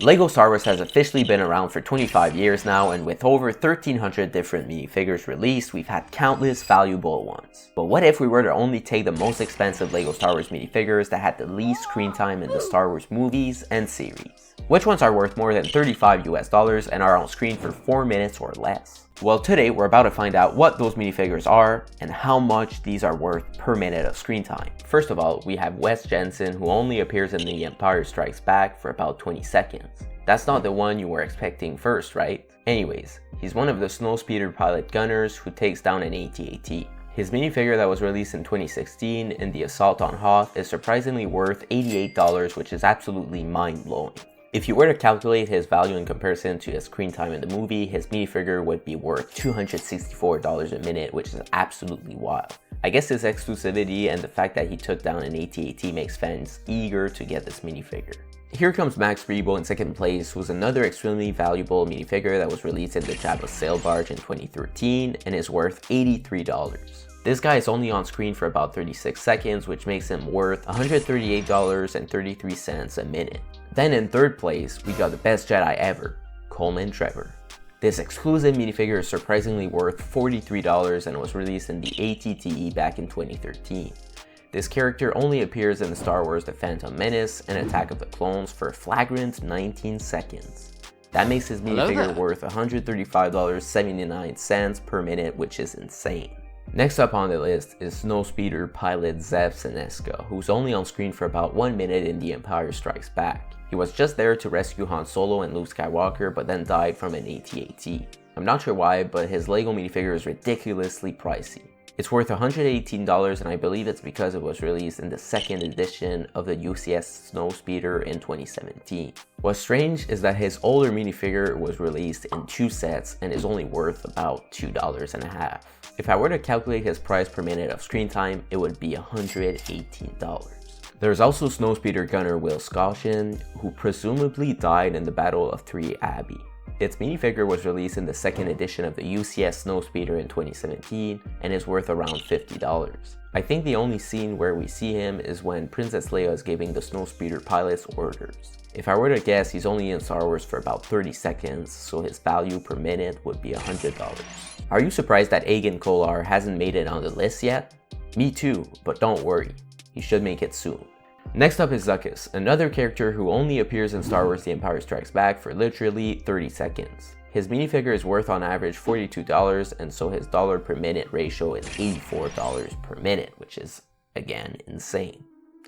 LEGO Star Wars has officially been around for 25 years now, and with over 1,300 different minifigures released, we've had countless valuable ones. But what if we were to only take the most expensive LEGO Star Wars minifigures that had the least screen time in the Star Wars movies and series? Which ones are worth more than $35 US and are on screen for 4 minutes or less? Well, today we're about to find out what those minifigures are and how much these are worth per minute of screen time. First of all, we have Wes Janson, who only appears in The Empire Strikes Back for about 20 seconds. That's not the one you were expecting first, right? Anyways, he's one of the Snowspeeder pilot gunners who takes down an AT-AT. His minifigure that was released in 2016 in the Assault on Hoth is surprisingly worth $88, which is absolutely mind-blowing. If you were to calculate his value in comparison to his screen time in the movie, his minifigure would be worth $264 a minute, which is absolutely wild. I guess his exclusivity and the fact that he took down an AT-AT makes fans eager to get this minifigure. Here comes Max Rebo in second place, who's another extremely valuable minifigure that was released in the Jabba sail barge in 2013 and is worth $83. This guy is only on screen for about 36 seconds, which makes him worth $138.33 a minute. Then in third place, we got the best Jedi ever, Coleman Trebor. This exclusive minifigure is surprisingly worth $43 and was released in the ATTE back in 2013. This character only appears in the Star Wars The Phantom Menace and Attack of the Clones for a flagrant 19 seconds. That makes his minifigure worth $135.79 per minute, which is insane. Next up on the list is Snowspeeder pilot Zev Senesca, who's only on screen for about 1 minute in The Empire Strikes Back. He was just there to rescue Han Solo and Luke Skywalker, but then died from an AT-AT. I'm not sure why, but his LEGO minifigure is ridiculously pricey. It's worth $118, and I believe it's because it was released in the second edition of the UCS Snowspeeder in 2017. What's strange is that his older minifigure was released in 2 sets and is only worth about $2.50. If I were to calculate his price per minute of screen time, it would be $118. There's also Snowspeeder gunner Will Scotian, who presumably died in the Battle of 3 Abbey. Its minifigure was released in the second edition of the UCS Snowspeeder in 2017 and is worth around $50. I think the only scene where we see him is when Princess Leia is giving the Snowspeeder pilots orders. If I were to guess, he's only in Star Wars for about 30 seconds, so his value per minute would be $100. Are you surprised that Agen Kolar hasn't made it on the list yet? Me too, but don't worry, he should make it soon. Next up is Zuckuss, another character who only appears in Star Wars The Empire Strikes Back for literally 30 seconds. His minifigure is worth on average $42, and so his dollar per minute ratio is $84 per minute, which is, again, insane.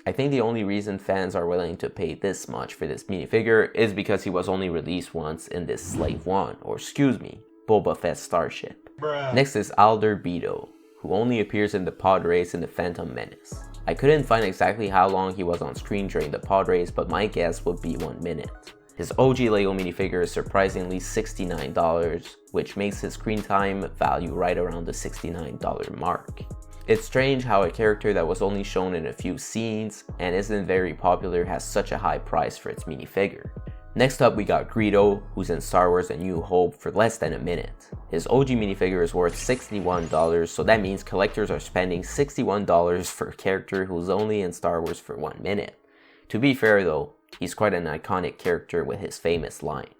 I think the only reason fans are willing to pay this much for this minifigure is because he was only released once in this Slave One, or excuse me, Boba Fett starship. Next is Aldar Beedo, who only appears in the pod race in the Phantom Menace. I couldn't find exactly how long he was on screen during the pod race, but my guess would be 1 minute. His OG LEGO minifigure is surprisingly $69, which makes his screen time value right around the $69 mark. It's strange how a character that was only shown in a few scenes and isn't very popular has such a high price for its minifigure. Next up we got Greedo, who's in Star Wars A New Hope for less than a minute. His OG minifigure is worth $61, so that means collectors are spending $61 for a character who's only in Star Wars for 1 minute. To be fair though, he's quite an iconic character with his famous line.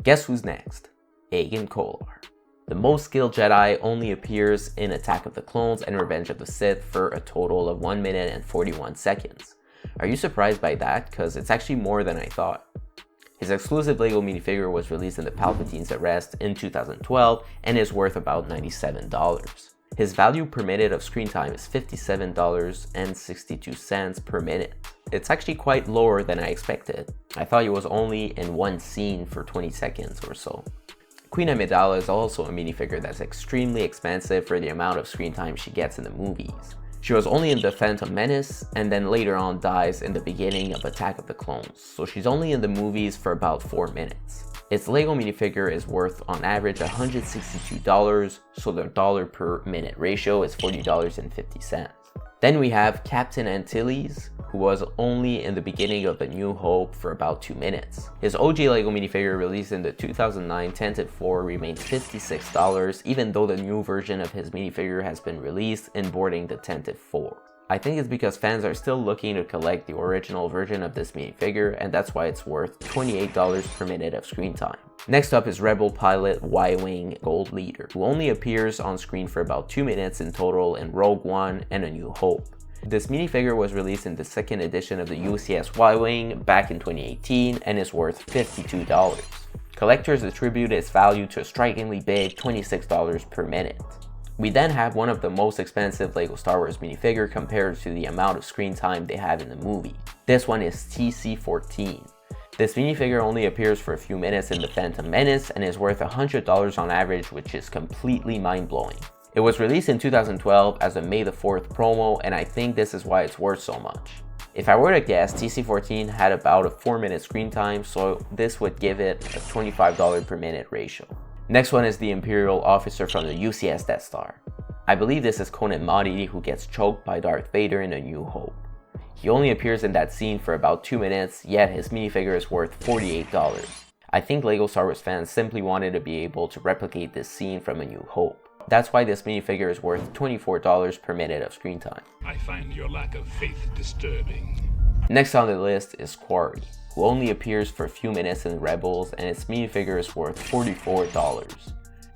Guess who's next? Agen Kolar. The most skilled Jedi only appears in Attack of the Clones and Revenge of the Sith for a total of 1 minute and 41 seconds. Are you surprised by that? Cause it's actually more than I thought. His exclusive LEGO minifigure was released in the Palpatine's Arrest in 2012 and is worth about $97. His value per minute of screen time is $57.62 per minute. It's actually quite lower than I expected. I thought he was only in one scene for 20 seconds or so. Queen Amidala is also a minifigure that's extremely expensive for the amount of screen time she gets in the movies. She was only in The Phantom Menace and then later on dies in the beginning of Attack of the Clones, so she's only in the movies for about 4 minutes. Its LEGO minifigure is worth on average $162, so the dollar per minute ratio is $40.50. Then we have Captain Antilles, who was only in the beginning of A New Hope for about 2 minutes. His OG LEGO minifigure released in the 2009 Tented 4 remains $56, even though the new version of his minifigure has been released in boarding the Tented 4. I think it's because fans are still looking to collect the original version of this minifigure, and that's why it's worth $28 per minute of screen time. Next up is Rebel Pilot Y-Wing Gold Leader, who only appears on screen for about 2 minutes in total in Rogue One and A New Hope. This minifigure was released in the second edition of the UCS Y-Wing back in 2018 and is worth $52. Collectors attribute its value to a strikingly big $26 per minute. We then have one of the most expensive LEGO Star Wars minifigure compared to the amount of screen time they have in the movie. This one is TC-14. This minifigure only appears for a few minutes in The Phantom Menace and is worth $100 on average, which is completely mind-blowing. It was released in 2012 as a May the 4th promo, and I think this is why it's worth so much. If I were to guess, TC-14 had about a 4-minute screen time, so this would give it a $25 per minute ratio. Next one is the Imperial officer from the UCS Death Star. I believe this is Conan Motti, who gets choked by Darth Vader in A New Hope. He only appears in that scene for about 2 minutes, yet his minifigure is worth $48. I think LEGO Star Wars fans simply wanted to be able to replicate this scene from A New Hope. That's why this minifigure is worth $24 per minute of screen time. I find your lack of faith disturbing. Next on the list is Quarrie, who only appears for a few minutes in Rebels, and its minifigure is worth $44.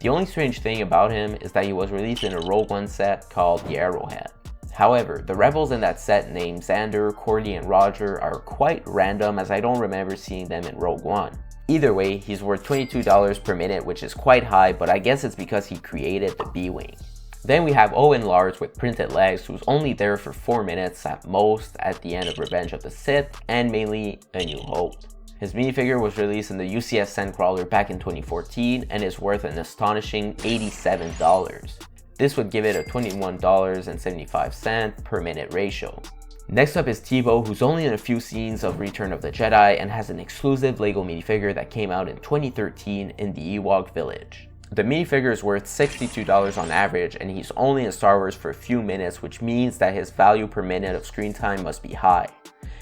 The only strange thing about him is that he was released in a Rogue One set called the Arrowhead. However, the rebels in that set named Xander, Cordy, and Roger are quite random, as I don't remember seeing them in Rogue One. Either way, he's worth $22 per minute, which is quite high, but I guess it's because he created the B-Wing. Then we have Owen Lars with printed legs, who's only there for 4 minutes at most at the end of Revenge of the Sith and mainly A New Hope. His minifigure was released in the UCS Sandcrawler back in 2014 and is worth an astonishing $87. This would give it a $21.75 per minute ratio. Next up is Teebo, who's only in a few scenes of Return of the Jedi and has an exclusive LEGO minifigure that came out in 2013 in the Ewok Village. The minifigure is worth $62 on average, and he's only in Star Wars for a few minutes, which means that his value per minute of screen time must be high.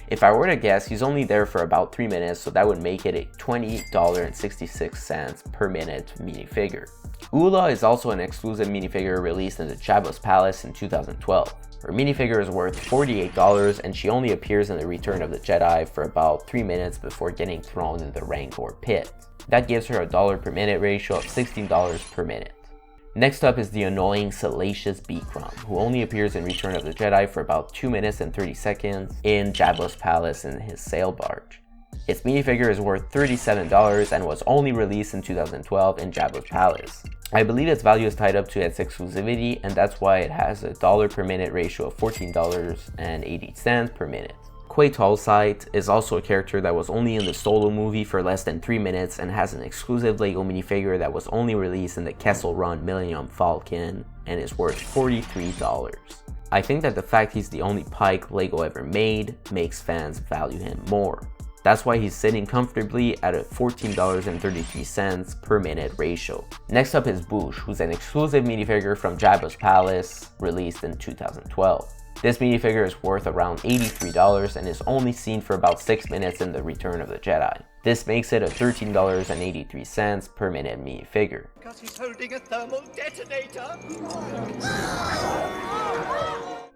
If I were to guess, he's only there for about 3 minutes, so that would make it a $20.66 per minute minifigure. Oola is also an exclusive minifigure released in the Jabba's Palace in 2012. Her minifigure is worth $48, and she only appears in the Return of the Jedi for about 3 minutes before getting thrown in the Rancor pit. That gives her a $1 per minute ratio of $16 per minute. Next up is the annoying Salacious B, Crumb, who only appears in Return of the Jedi for about 2 minutes and 30 seconds in Jabba's Palace in his sail barge. Its minifigure is worth $37 and was only released in 2012 in Jabba's Palace. I believe its value is tied up to its exclusivity, and that's why it has a $1 per minute ratio of $14.80 per minute. Quay Tolsite is also a character that was only in the Solo movie for less than 3 minutes and has an exclusive LEGO minifigure that was only released in the Kessel Run Millennium Falcon and is worth $43. I think that the fact he's the only Pike LEGO ever made makes fans value him more. That's why he's sitting comfortably at a $14.33 per minute ratio. Next up is Boushh, who's an exclusive minifigure from Jabba's Palace, released in 2012. This minifigure is worth around $83 and is only seen for about 6 minutes in the Return of the Jedi. This makes it a $13.83 per minute minifigure. Because he's holding a thermal detonator.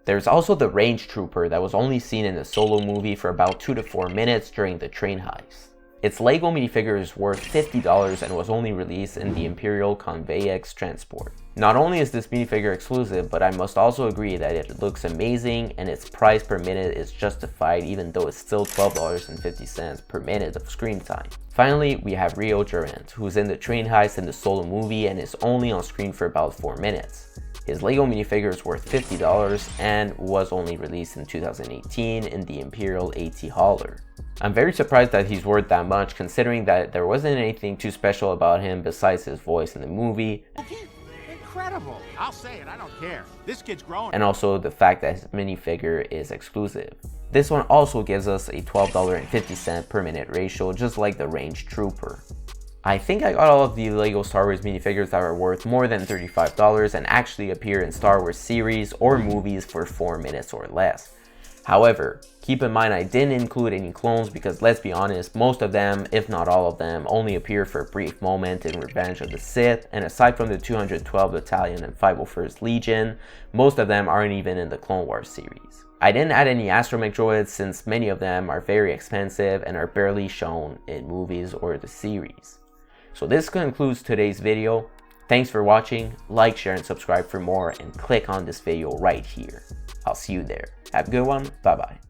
There's also the Range Trooper that was only seen in the Solo movie for about 2 to 4 minutes during the train heist. Its LEGO minifigure is worth $50 and was only released in the Imperial Conveyex transport. Not only is this minifigure exclusive, but I must also agree that it looks amazing and its price per minute is justified, even though it's still $12.50 per minute of screen time. Finally, we have Rio Durant, who's in the train heist in the Solo movie and is only on screen for about 4 minutes. His LEGO minifigure is worth $50 and was only released in 2018 in the Imperial AT Hauler. I'm very surprised that he's worth that much, considering that there wasn't anything too special about him besides his voice in the movie. Incredible! I'll say it, I don't care. This kid's growing. And also the fact that his minifigure is exclusive. This one also gives us a $12.50 per minute ratio, just like the Range Trooper. I think I got all of the LEGO Star Wars minifigures that are worth more than $35 and actually appear in Star Wars series or movies for 4 minutes or less. However, keep in mind I didn't include any clones because, let's be honest, most of them, if not all of them, only appear for a brief moment in Revenge of the Sith, and aside from the 212 Battalion and 501st Legion, most of them aren't even in the Clone Wars series. I didn't add any astromech droids since many of them are very expensive and are barely shown in movies or the series. So this concludes today's video. Thanks for watching, like, share, and subscribe for more, and click on this video right here. I'll see you there. Have a good one, bye bye.